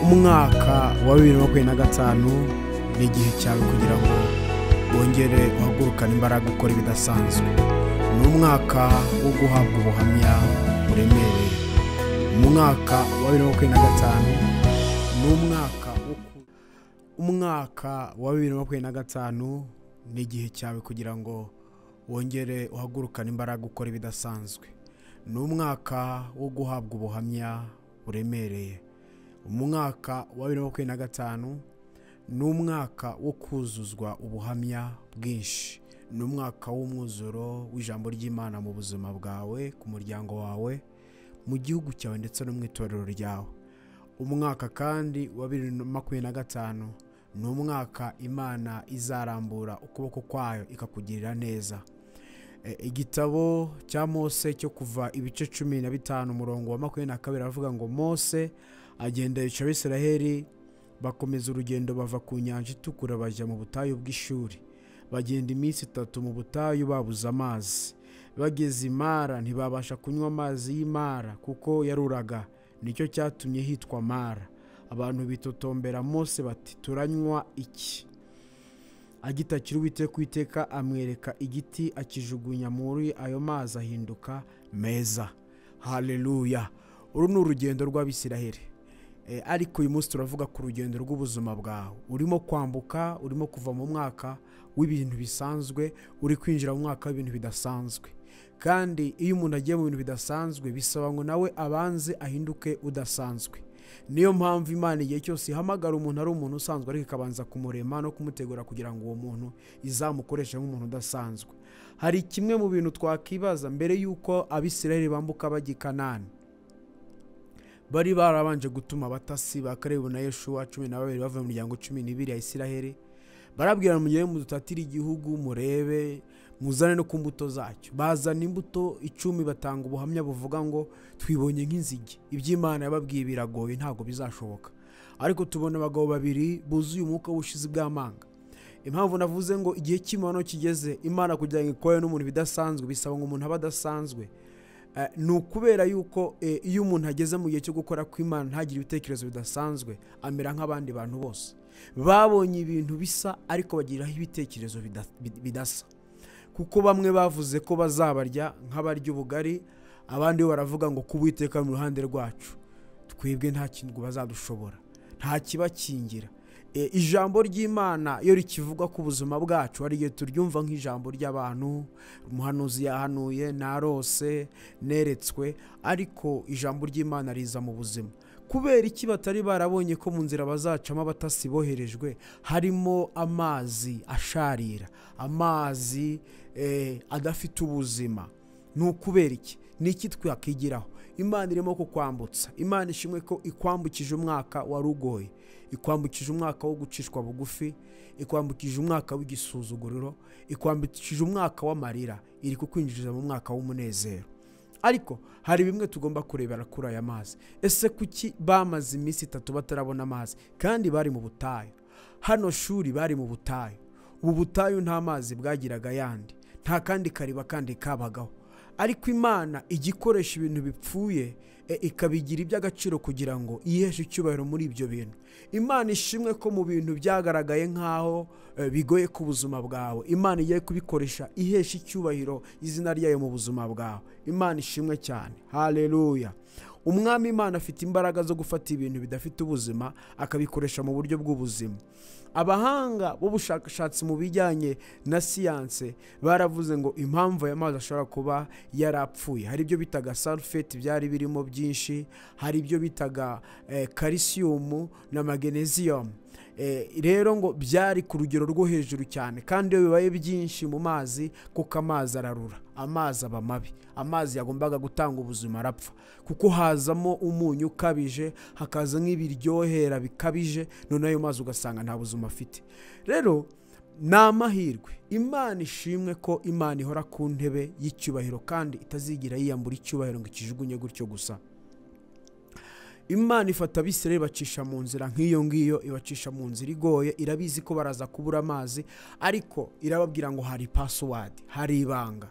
Umwaka wa 2025 ni igihe cyawe kugira ngo wongere uhagurukane imbaraga ukora ibidasanzwe. Ni umwaka wo guhabwa ubuhamya buremereye. Umwaka wa 2025 ni umwaka wa 2025 ni igihe cyawe kugira ngo wongere uhagurukane imbaraga ukora ibidasanzwe. Ni umwaka wo guhabwa ubuhamya buremereye. Umwaka wa 2025 ni umwaka wo kuzuzwa ubuhamya bwinshi. Ni umwaka w'umwuzuro w'ijambo ry'Imana mu buzima bwawe, ku muryango wawe, mu gihugu cyawe ndetse no mu itorero ryawe. Umwaka kandi wa 2025 ni umwaka Imana izarambura ukuboko kwayo ikakugirira neza. Igitabo cya Mose cyo kuva ibice 15 umurongo wa 22 avuga ngo Mose agenda yica Abisiraheli bakomeza urugendo bava ku nyanja itukura bajya mu butayu bw'ishuri. Bagenda iminsi 3 mu butayu babuza amazi. Bageze Imara ntibabasha kunywa amazi y'Imara kuko yaruraga, nicyo cyatumye hitwa Mara. Abantu bitotombera Mose bati turanywa iki? Agitakira Uwiteka amwereka igiti akijugunya muri ayo mazi ahinduka meza. Haleluya. Uru ni urugendo rw'Abisiraheli. Ariko uyu munsi turavuga ku rugendo rw'ubuzima bwawe. Urimo kwambuka, urimo kuva mu mwaka w'ibintu bisanzwe, uri kwinjira mu mwaka w'ibintu bidasanzwe. Kandi iyo umuntu agiye mu bintu bidasanzwe bisaba ngo nawe abanze ahinduke udasanzwe. Niyo mpamvu Imana igihe cyose ihamagara umuntu ari umuntu usanzwe ariko ikabanza kumurema no kumutegura kugira ngo uwo muntu izamukoreshe nk'umuntu udasanzwe. Hari kimwe mu bintu twakibaza mbere yuko Abisiraheli bambuka bajya i Kanani. Bari barabanje gutuma abatasi ba Kalebu na Yeshuwa 12 bava mu muryango 12 ya Isiraheli. Barabwira mugire mudutatira igihugu murebe muzane no ku mbuto zacyo. Bazana imbuto 10 batanga ubuhamya buvuga ngo twibonye nk'inzige. Iby'Imana yababwiye biragoye ntago bizashoboka. Ariko tubona abagabo babiri buzuye umwuka w'ubushizi bw'amanga. Impamvu navuze ngo igihe cy'Imana kigeze, Imana kugira ngo ikore n'umuntu bidasanzwe bisaba ngo umuntu abadasanzwe. Nukubera yuko iyo umuntu ageze mu gihe cyo gukora kw'Imana ntagire ibitekerezo bidasanzwe, amera nk'abandi bantu bose. Babonye ibintu bisa ariko bagiraho ibitekerezo bidasa. Kuko bamwe bavuze ko bazabarya nk'abarya ubugari, abandi baravuga ngo kubiteka mu ruhande rwacu. Twebwe nta kintu bazadushobora, nta kibakingira. Ijambo ry'Imana iyo rikivuga ku buzima bwacu ari igihe turyumva nk'ijambo ry'abantu. Umuhanuzi yahanuye, narose, neretswe, ariko ijambo ry'Imana riza mu buzima. Kubera iki batari barabonye ko mu nzira bazacamo abatasi boherejwe harimo amazi asharira, amazi adafite ubuzima? Nukubera iki? Niki twakigiraho? Imana irimo kukwambutsa. Imana ishimwe ko ikwambukije umwaka warugoye, ikwambukije umwaka wo gucishwa bugufi, ikwambukije umwaka w'igisuzuguriro, ikwambukije umwaka w'amarira, iri kukwinjiza mu mwaka w'umunezero. Ariko hari bimwe tugomba kurebera kuri aya mazi. Ese kuki bamaze iminsi 3 batarabona amazi kandi bari mu butayu? Hano shuri bari mu butayu. Ubu butayu nta mazi bwagiraga yandi, nta kandi kariba kandi kabagaho. Ariko Imana igikoresha ibintu bipfuye ikabigira iby'agaciro kugira ngo iheshe icyubahiro muri ibyo bintu. Imana ishimwe ko mu bintu byagaragaye nkaho bigoye ku buzima bwawe, Imana igiye kubikoresha iheshe icyubahiro izina ryayo mu buzima bwawe. Imana ishimwe cyane. Haleluya. Umwami Imana afite imbaraga zo gufata ibintu bidafite ubuzima akabikoresha mu buryo bw'ubuzima. Abahanga b'ubushakashatsi mu bijyanye na siyanse baravuze ngo impamvu aya mazi ashobora kuba yarapfuye, hari ibyo bitaga sulfate byari birimo byinshi, hari ibyo bitaga calcium na magnesium. Rero ngo byari ku rugero rwo hejuru cyane, kandi iyo bibaye byinshi mu mazi kuko amazi ararura, amazi aba mabi, amazi yagombaga gutanga ubuzima arapfa kuko hazamo umunyu ukabije, hakaza nk'ibiryohera bikabije, none ayo mazi ugasanga nta buzima afite. Rero ni amahirwe. Imana ishimwe ko Imana ihora ku ntebe y'icyubahiro kandi itazigira yiyambura icyubahiro ngo ikijugunye gutyo gusa. Imana ifata Abisiraheli bacisha mu nzira nk'iyo ngiyo, ibacisha mu nzira igoye, irabizi ko baraza kubura amazi, ariko irababwira ngo hari password, hari ibanga.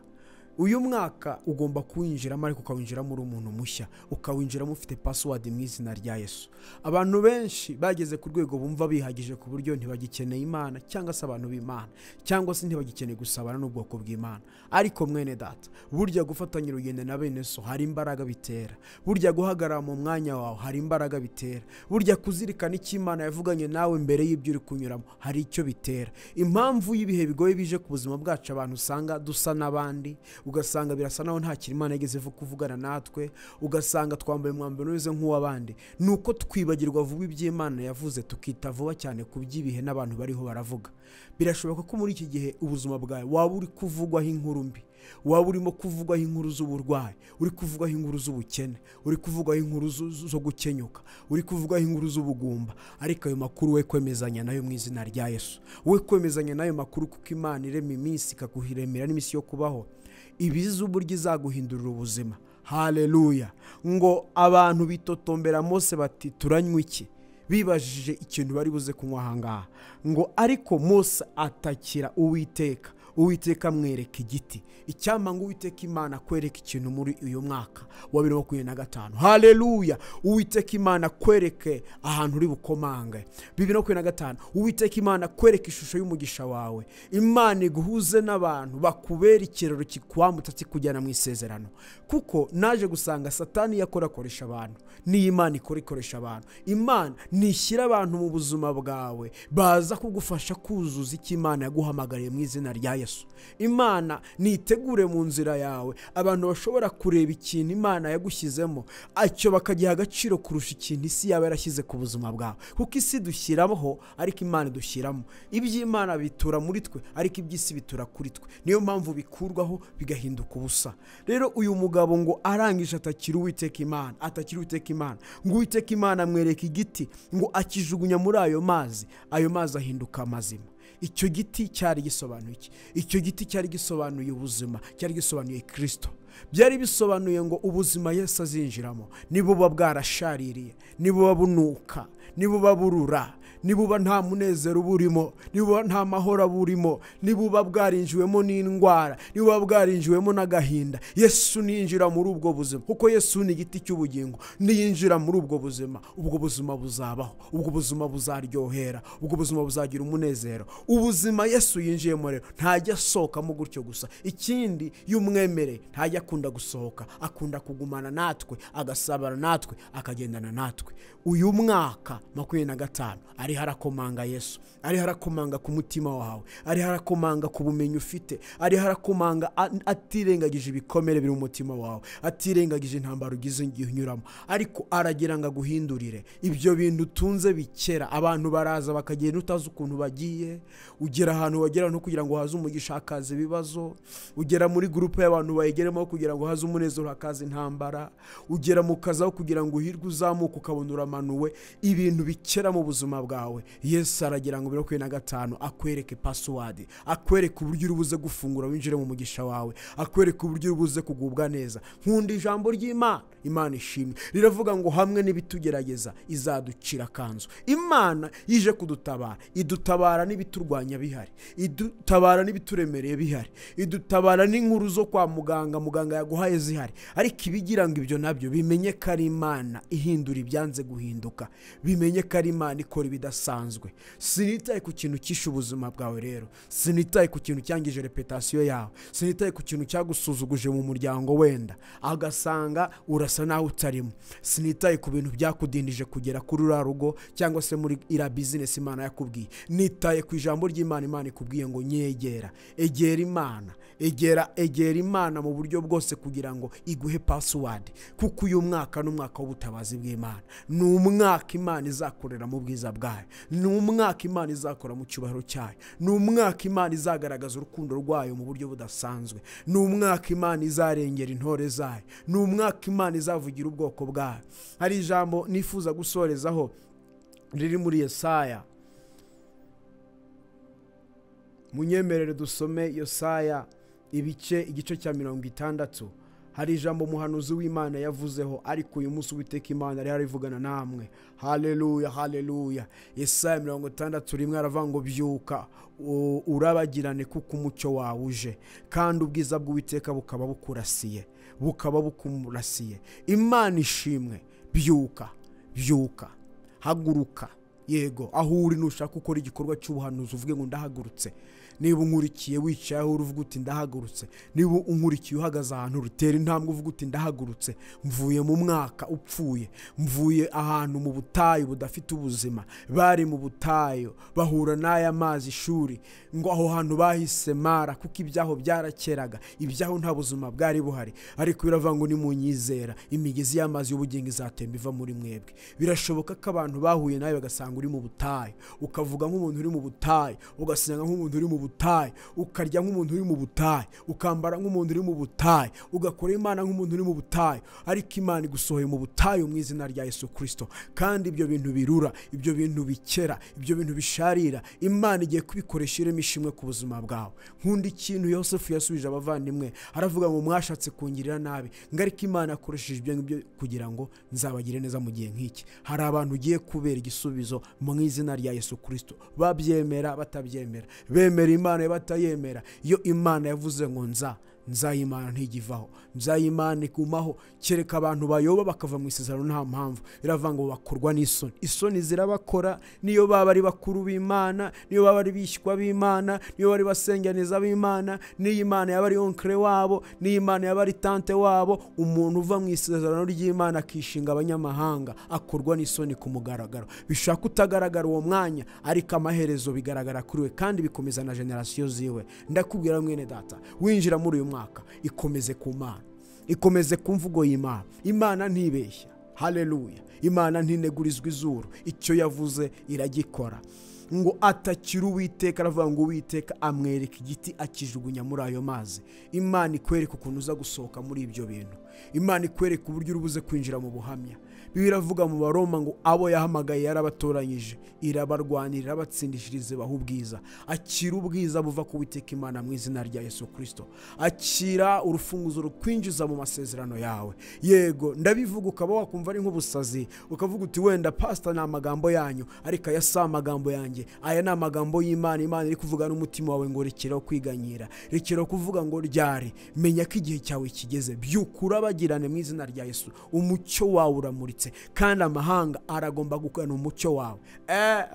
uyu mwaka ugomba kuwinjiramo ariko ukawinjiramo uri umuntu mushya, ukawinjiramo ufite password mu izina rya Yesu. Abantu benshi bageze ku rwego bumva bihagije ku buryo ntibagikeneye Imana cyangwa se abantu b'Imana cyangwa se ntibagikeneye gusabana n'ubwoko bw'Imana. Ariko mwene data, burya gufatanya urugendo na bene so hari imbaraga bitera, burya guhagarara mu mwanya wawe hari imbaraga bitera, burya kuzirikana icyo Imana yavuganye nawe mbere y'ibyo uri kunyuramo hari icyo bitera. Impamvu y'ibihe bigoye bije ku buzima bwacu abantu usanga dusa n'abandi, ugasanga birasa naho nta kintu Imana yageze kuvugana natwe, ugasanga twambaye umwambaro umeze nk'uw'abandi, nuko twibagirwa vuba iby'Imana yavuze, tukita vuba cyane ku by'ibihe n'abantu bariho baravuga. Birashoboka ko muri iki gihe ubuzima bwawe waba uri kuvugwaho inkuru mbi, waba urimo kuvugwaho inkuru z'uburwayi, uri kuvugwaho inkuru z'ubukene, uri kuvugwaho inkuru zo gukenyuka, uri kuvugwaho inkuru z'ubugumba. Ariko ayo makuru we kwemezanya nayo mu izina rya Yesu, we kwemezanya nayo makuru, kuko Imana irema iminsi ikaguhiremera n'iminsi yo kubaho, ibizi uburyo izaguhindurira ubuzima. Haleluya. Ngo abantu bitotombera Mose bati turanywa iki, bibajije ikintu bari buze kunywa ahangaha. Ngo ariko Mose atakira Uwiteka amwereka igiti. Icyampa ngo Uwiteka Imana kwereka ikintu muri uyu mwaka wa 2025. Haleluya. Uwiteka Imana kwereke ahantu uri bukomange 2025. Uwiteka Imana kwereka ishusho y'umugisha wawe. Imana iguhuze n'abantu bakubera ikiraro kikwambutsa kikujyana mu isezerano. Kuko naje gusanga Satani yakorakoresha abantu, ni Imana ikoresha abantu. Imana nishyira abantu mu buzima bwawe baza kugufasha kuzuza icyo Imana yaguhamagariye mu izina rya Yesu. Imana nitegure mu nzira yawe abantu bashobora kureba ikintu Imana yagushyizemo, acyo bakagiha agaciro kurusha ikintu isi yaba yarashyize ku buzima bwawe. Kuko isi dushyiraho ariko Imana dushyiramo. Iby'Imana bitura muri twe ariko iby'isi bitura kuri twe. Niyo mpamvu bikurwaho bigahinduka ubusa. Rero uyu mugabo ngo arangije atakira Uwiteka Imana, ngo Uwiteka Imana amwereka igiti, ngo akijugunya muri ayo mazi ahinduka amazima. Icyo giti cyari gisobanuye iki? Icyo giti cyari gisobanuye ubuzima, cyari gisobanuye Kristo. Byari bisobanuye ngo ubuzima Yesu azinjiramo nibuba bwarashaririye, nibuba bunuka, nibuba burura, nibuba nta munezero burimo, nibuba nta mahoro burimo, nibuba bwarinjiwemo n'indwara, nibuba bwarinjiwemo n'agahinda, Yesu ninjira muri ubwo buzima. Kuko Yesu ni igiti cy'ubugingo, niyinjira muri ubwo buzima, ubwo buzima buzabaho, ubwo buzima buzaryohera, ubwo buzima buzagira umunezero. Ubuzima Yesu yinjiyemo rero ntajya asohokamo gutyo gusa. Ikindi y'umwemere ntajya akunda gusohoka, akunda kugumana natwe, agasabana natwe, akagendana natwe. Uyu mwaka 2025 ari harakomanga Yesu, ari harakomanga ku mutima wawe, ari harakomanga ku bumenyi ufite, ari harakomanga atirengagije ibikomere biri mu mutima wawe, atirengagije intambaro ugize ngiye unyuramo, ariko aragira ngo aguhindurire ibyo bintu utunze bikera. Abantu baraza bakagenda utazi ukuntu bagiye, ugera ahantu wagera no kugira ngo haze umugisha hakaza ibibazo, ugera muri groupe y'abantu bayegeremo kugira ngo haze umunezero hakaza intambara, ugera mu kazaho kugira ngo uhirwe uzamuka ukabona uramanuwe. Ibintu bikera mu buzima bwawe Yesu aragira ngo 2025 akwereke password, akwereke uburyo urubuze gufungura winjire mu mugisha wawe, akwereke uburyo urubuze kugubwa neza. Nkunda ijambo ry'Imana. Imana ishimwe riravuga ngo hamwe n'ibitugerageza izaducira kanzu. Imana yije kudutabara, idutabara n'ibiturwanya bihari, idutabara n'ibituremereye bihari, idutabara n'inkuru zo kwa muganga yaguhaye zihari. Ariko ibigira ngo ibyo nabyo bimenye ko ari Imana ihindura ibyanze guhinduka, bimenye ko ari Imana ikora ibidasanzwe. Sinitaye ku kintu kishe ubuzima bwawe rero, sinitaye ku kintu cyangije reputation yawe, sinitaye ku kintu cyagusuzuguje mu muryango wenda agasanga urasa naho utarimo, sinitaye ku bintu byakudindije kugera kuri rugo cyangwa se muri ira business Imana yakubwiye. Nitaye ku ijambo ry'Imana. Imana ikubwiye ngo egera Imana, egera Imana mu buryo bwose kugira ngo iguhe password. Kuko uyu mwaka n'umwaka w'ubutabazi bw'Imana, ni umwaka Imana izakorera mu bwiza bwayo, ni umwaka Imana izakora mu cyubahiro cyayo, ni umwaka Imana izagaragaza urukundo rwayo mu buryo budasanzwe, ni umwaka Imana izarengera intore zayo, ni umwaka Imana izavugira ubwoko bwayo. Hari ijambo nifuza gusorezaho riri muri Yesaya. Munyemerere dusome Yesaya igice cya 60. hari ijambo umuhanuzi w'Imana yavuzeho, ariko uyu munsi Uwiteka Imana yari arivugana namwe. Haleluya, haleluya. Yesaya 61 aravuga ngo byuka urabagirane kuko umucyo wawe uje, kandi ubwiza bw'Uwiteka bukaba bukurasiye, bukaba bukumurasiye. Imana ishimwe. Byuka, byuka, haguruka. Yego, aho uri nushaka gukora igikorwa cy'ubuhanuzi uvuge ngo ndahagurutse. Niba unkurikiye wicaye aho uvuga uti ndahagurutse, niba unkurikiye uhagaze ahantu rutera intambwe uvuga uti ndahagurutse, mvuye mu mwaka upfuye, mvuye ahantu mu butayu budafite ubuzima. Bari mu butayu bahura n'aya mazi ishuri, ngo aho hantu bahise Mara, kuko ibyaho byarakeraga, ibyaho nta buzima bwari buhari. Ariko biravuga ngo nimunyizera imigezi y'amazi y'ubugingo izatemba iva muri mwebwe. Birashoboka ko abantu bahuye nawe bagasanga uri mu butayu, ukavuga nk'umuntu uri mu butayu, ugasenga nk'umuntu uri mu butayu, ukarya nk'umuntu uri mu butayu, ukambara nk'umuntu uri mu butayu, ugakora Imana nk'umuntu uri mu butayu. Ariko Imana igusohoye mu butayu mu izina rya Yesu Kristo. Kandi ibyo bintu birura, ibyo bintu bikera, ibyo bintu bisharira, Imana igiye kubikoresha ireme ishimwe ku buzima bwawe. Nkunda ikintu Yosefu yasubije abavandimwe, aravuga ngo mwashatse kungirira nabi, ngariko Imana akoresheje ibyo ngibyo kugira ngo nzabagire neza mu gihe nk'iki. Hari abantu ugiye kubera igisubizo mu izina rya Yesu Kristo, babyemera batabyemera, bemera Imana batayemera. Iyo Imana yavuze ngo nzayimana ntigivaho, nzayimana ikumaho. Kereka abantu bayoba bakava mu isezerano nta mpamvu. Biravuga ngo bakorwa n'isoni. Isoni zirabakora, niyo baba ari bakuru b'Imana, niyo baba ari bishywa b'Imana, niyo bari basengeneza b'Imana, niyo Imana yaba ari onkre wabo, niyo Imana yaba ari tante wabo. Umuntu uva mu isezerano ry'Imana akishinga abanyamahanga akorwa n'isoni ku mugaragaro. Bishaka utagaragara uwo mwanya, ariko amaherezo bigaragara kuri we, kandi bikomeza na generasiyo ziwe. Ndakubwira mwene data, winjira muri uyu mwaka ikomeze ku Mana, ikomeze ku mvugo y'Imana. Imana ntibeshya. Haleluya. Imana ntinegurizwa izuru, icyo yavuze iragikora. Ngo atakira Uwiteka, aravuga ngo Uwiteka amwereka igiti akijugunya muri ayo mazi. Imana ikwereka ukuntu uza gusohoka muri ibyo bintu. Imana ikwereka uburyo urubuze kwinjira mu buhamya. Biravuga mu Baroma ngo abo yahamagaye yarabatoranyije, irabarwanira, irabatsindishirize baho ubwiza. Akira ubwiza buva ku Uwiteka Imana mu izina rya Yesu Kristo. Akira urufunguzo rukwinjiza mu masezerano yawe. Yego, ndabivuga ukaba wakumva ari nk'ubusazi, ukavuga uti wenda pastor ni amagambo yanyu, ariko aya si amagambo yanjye, aya ni amagambo y'Imana. Imana iri kuvuga n'umutima wawe ngo rekeraho kwiganyira, rekeraho kuvuga ngo ryari. Menya ko igihe cyawe kigeze. Byukura bagirane mu izina rya Yesu. Umucyo wawe uramuritse, kandi amahanga aragomba gukana umucyo wawe.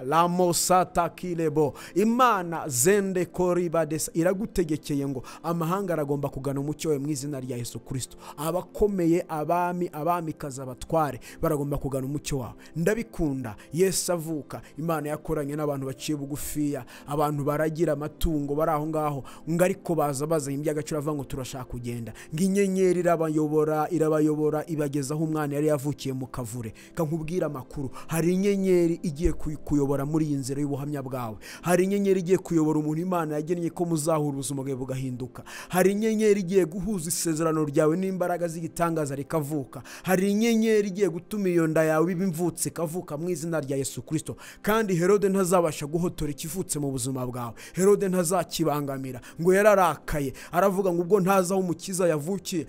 La mosata kilebo. Imana zende koribadesa iragutegekeye ngo amahanga aragomba kugana umucyo wawe mu izina rya Yesu Kristo. Abakomeye, abamikaza, abatware baragomba kugana umucyo wawe. Ndabikunda. Yesu avuka, Imana yakoranye n'abantu baciye bugufiya, abantu baragira amatungo bari aho ngaho, ngariko baza iby'agaciro avuga ngo turashaka kugenda. Nginyenyeri irabayobora ibagezaho umwana yari yavukiye mu kavure. Kankubwira amakuru, hari inyenyeri igiye kuyobora muri iyi nzira y'ubuhamya bwawe. Hari inyenyeri igiye kuyobora umuntu Imana yagennye ko muzahura ubuzima bwawe bugahinduka. Hari inyenyeri igiye guhuza isezerano ryawe n'imbaraga z'igitangaza rikavuka. Hari inyenyeri igiye gutuma iyo nda yawe biba imvutse ikavuka mu izina rya Yesu Kristo. Kandi Herode ntazabasha guhotora ikivutse mu buzima bwawe. Herode ntazakibangamira ngo yararakaye, aravuga ngo ubwo ntaza aho umukiza yavukiye,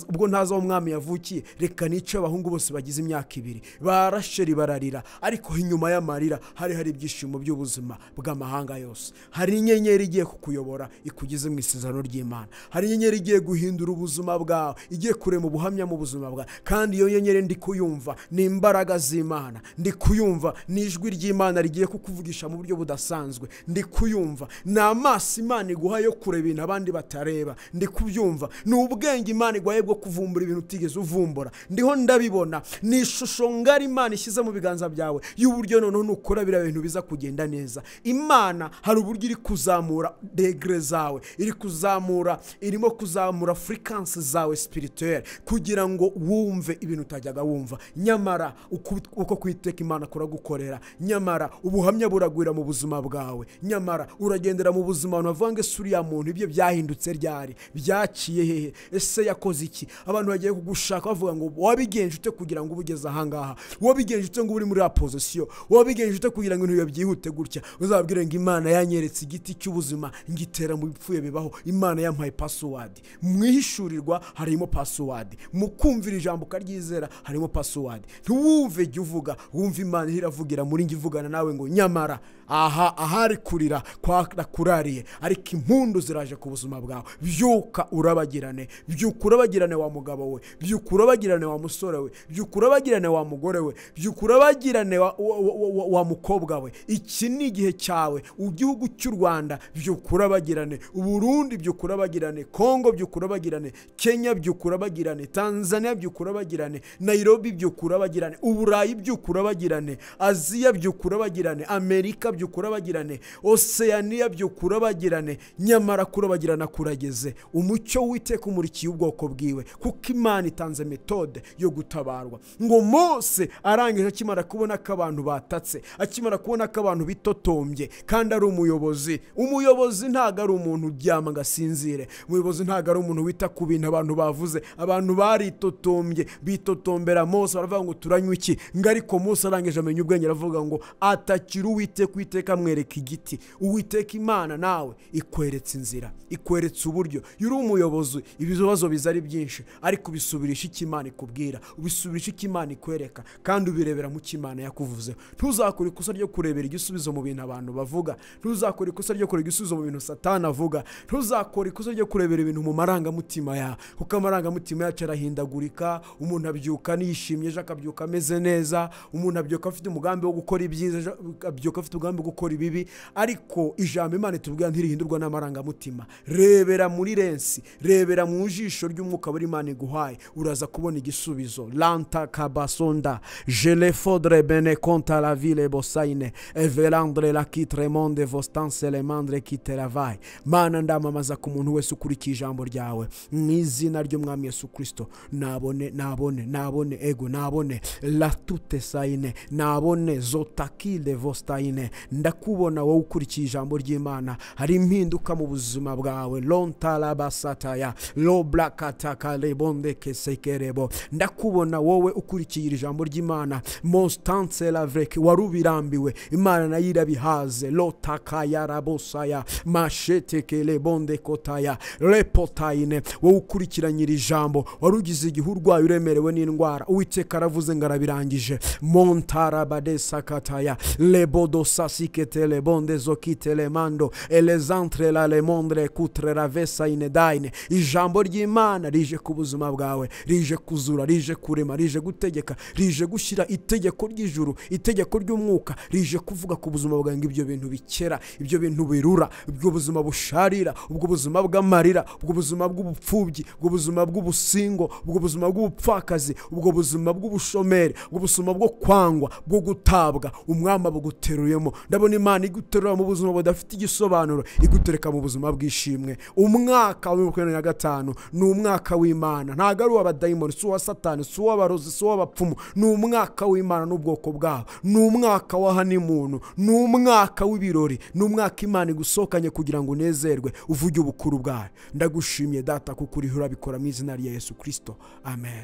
ubwo ntaza aho umwami yavukiye, reka nice abahungu bose bagize imyaka 2. Barasheri bararira, ariko inyuma y'amarira hari ibyishimo by'ubuzima bw'amahanga yose. Hari inyenyeri igiye kukuyobora ikugize mu isezerano ry'Imana. Hari inyenyeri igiye guhindura ubuzima bwawe, igiye kurema ubuhamya mu buzima bwawe. Kandi iyo nyenyeri ndi kuyumva ni imbaraga z'Imana, ndi kuyumva ni ijwi ry'Imana rigiye kukuvugisha mu buryo budasanzwe. Ndi kuyumva ni amaso Imana iguha yo kureba ibintu abandi batareba. Ndi kubyumva ni ubwenge Imana iguhaye bwo kuvumbura ibintu utigeze uvumbura. Ndiho ndabibona ni ishusho ngari Imana ishyize mu biganza byawe y'uburyo noneho nukora bira bintu biza kugenda neza. Imana hari uburyo iri kuzamura degre zawe, irimo kuzamura frequency zawe spirituelle, kugira ngo wumve ibintu utajyaga wumva. Nyamara uko kwiteka Imana kuragukorera, nyamara ubuhamya buragwira mu buzima bwawe, nyamara uragendera mu buzima abantu bavuga ngo suri ya muntu ibyo byahindutse ryari, byaciye hehe, ese yakoze iki? Abantu bagiye kugushaka bavuga ngo wabigenje ute kugira ngo ngo ubugeze ahangaha, wabigenje ute ngo uri muri opposition, wabigenje ute kugira ngo ibintu byihute gutya. Uzabwire ngo Imana yanyeretse igiti cy'ubuzima ngitera mu bipfuye bibaho, Imana yampaye password. Mwihishurirwa harimo password, mukumvira ijambo karyizera harimo password. Ntuwumve jya uvuga, wumva Imana iravugira muri njye ivugana nawe ngo nyamara ahari kurira kurariye, ariko impundu ziraje ku buzima bwawe. Byuka urabagirane, byuka urabagirane wa mugabo we, byuka urabagirane wa musore we, byuka urabagirane wa mugore we, byuka urabagirane wa mukobwa we. Iki ni igihe cyawe. Igihugu cy'u Rwanda byuka urabagirane, Burundi byuka urabagirane, Kongo byuka urabagirane, Kenya byuka urabagirane, Tanzania byuka urabagirane, Nairobi byuka urabagirane, Uburayi byuka urabagirane, Aziya byuka urabagirane, Amerika byuka urabagirane, Oceania byuka urabagirane. Nyamara kurabagirana kurageze. Umucyo w'Uwiteka umurikiye ubwoko bwiwe, kuko Imana itanze metode yo gutabarwa. Ngo Mose arangije akimara kubona ko abantu batatse, akimara kubona ko abantu bitotombye, kandi ari umuyobozi. Umuyobozi ntago ari umuntu uryama ngasinzire. Umuyobozi ntago ari umuntu wita ku bintu abantu bavuze. Abantu baritotombye, bitotombera Mose, baravuga ngo turanywa iki. Ariko Mose arangije amenya ubwenge, aravuga ngo atakira Uwiteka amwereka igiti. Uwiteka Imana nawe ikweretse inzira, ikweretse uburyo. Yuri umuyobozi, ibibazo bizari byinshi, ariko ubisubirisha icyo Imana ikubwira, ubisubirisha icyo Imana ikwereka, kandi ubirebera mu cyo Imana yakuvuze. Ntuzakore ikosa ryo kurebera igisubizo mu bintu abantu bavuga, ntuzakore ikosa ryo kurebera igisubizo mu bintu Satani avuga, ntuzakore ikosa ryo kurebera ibintu mu marangamutima yawe, kuko amarangamutima yacu arahindagurika. Umuntu abyuka nishimye, ejo akabyuka ameze neza, umuntu abyuka afite umugambi wo gukora ibyiza, abyuka afite umugambi wo gukora ibibi, ariko ijambo Imana itubwira ntirihindurwa n'amarangamutima. Rebera muri lensi, rebera mu jisho ry'umwuka buri Imana iguhaye, uraza kubona igisubizo. Lanta kabasonda je le faudrait bene conta la ville bosaine evelandre la quitre monde vostance le mandre qui te lavai. Mana ndamamaza ku muntu wese ukurikije ijambo ryawe mu izina ry'Umwami Yesu Kristo. Nabone ego nabone la toute saine, nabone zotakile vostaine. Ndakubona wowe ukurikije ijambo ry'Imana, hari impinduka mu buzima bwawe. Lonta la basataya lo blakataka le bonde kesekerebo. Ndakubona wowe ukurikije ijambo ry'Imana, monstance la vrek warubirambiwe, Imana nayo irabihaze. Lotaka yarabosaya mashete kele bonde kotaya repotaine. Wowe ukurikiranyira ijambo, warugize igihe urwaye uremerewe n'indwara, Uwiteka aravuze ngo arabirangije. Montara badesa kataya lebodo sasikete le bonde zokite le mando elezantre la le mondre kutre ravesa inedaine. Ijambo ry'Imana rije ku buzima bwawe, rije kuzura, rije kurema, rije gutegeka, rije gushyira itegeko ry'ijuru, itegeko ry'umwuka, rije kuvuga ku buzima bwawe ngo ibyo bintu bikera, ibyo bintu birura, ubwo buzima busharira, ubwo buzima bw'amarira, ubwo buzima bw'ubupfubyi, ubwo buzima bw'ubusingo, ubwo buzima bw'ubupfakazi, ubwo buzima bw'ubushomeri, ubwo buzima bwo kwangwa, bwo gutabwa, Umwami abuguteruyemo. Ndabona Imana iguterura mu buzima budafite igisobanuro, igutereka mu buzima bw'ishimwe. Umwaka wa 2025 ni umwaka w'Imana, ntago ari uw'abadayimoni, si uwa Satani, si uw'abarozi, si uw'abapfumu. Ni umwaka w'Imana n'ubwoko bwawe, ni umwaka wa honeymoon, ni umwaka w'ibirori, ni umwaka Imana igusokanye kugira ngo unezerwe, uvuge ubukuru bwawe. Ndagushimiye Data kuko uriho urabikora mu izina rya Yesu Kristo, amen.